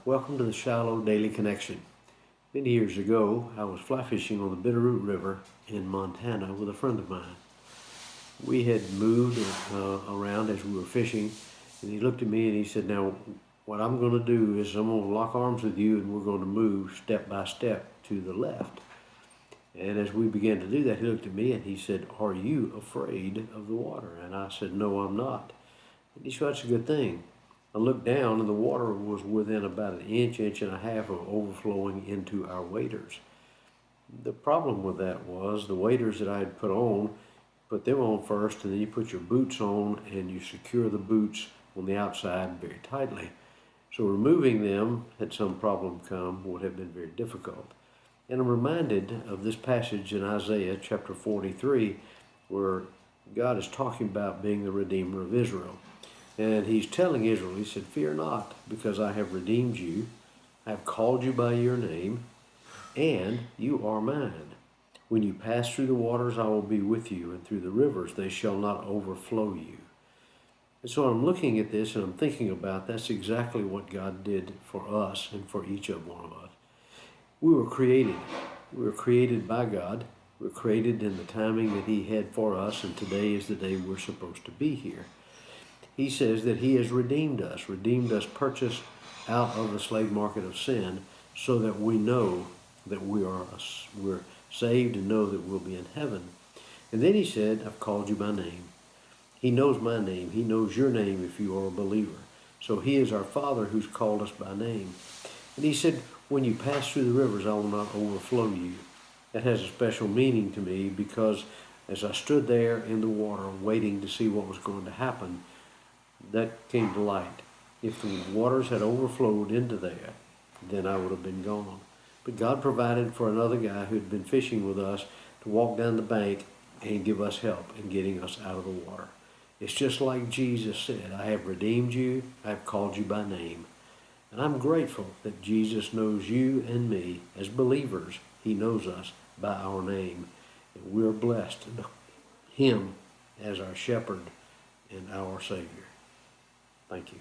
Welcome to the Shiloh Daily Connection. Many years ago, I was fly fishing on the Bitterroot River in Montana with a friend of mine. We had moved around as we were fishing, and he looked at me and he said, "Now, what I'm going to do is I'm going to lock arms with you and we're going to move step by step to the left." And as we began to do that, he looked at me and he said, "Are you afraid of the water?" And I said, "No, I'm not." And he said, "That's a good thing." I looked down and the water was within about an inch and a half of overflowing into our waders. The problem with that was the waders that I had put them on first, and then you put your boots on and you secure the boots on the outside very tightly. So removing them, had some problem come, would have been very difficult. And I'm reminded of this passage in Isaiah chapter 43 where God is talking about being the Redeemer of Israel. And he's telling Israel, he said, "Fear not, because I have redeemed you. I have called you by your name, and you are mine. When you pass through the waters, I will be with you, and through the rivers, they shall not overflow you." And so I'm looking at this and I'm thinking about that's exactly what God did for us and for each of one of us. We were created. We were created by God. We were created in the timing that he had for us, and today is the day we're supposed to be here. He says that he has redeemed us, purchased out of the slave market of sin, so that we know that we're saved and know that we'll be in heaven. And then he said, "I've called you by name." He knows my name. He knows your name if you are a believer. So he is our Father who's called us by name. And he said, "When you pass through the rivers, I will not overflow you." That has a special meaning to me because as I stood there in the water waiting to see what was going to happen, that came to light. If the waters had overflowed into there, then I would have been gone. But God provided for another guy who had been fishing with us to walk down the bank and give us help in getting us out of the water. It's just like Jesus said, "I have redeemed you, I have called you by name." And I'm grateful that Jesus knows you and me as believers. He knows us by our name. And we're blessed to know him as our shepherd and our Savior. Thank you.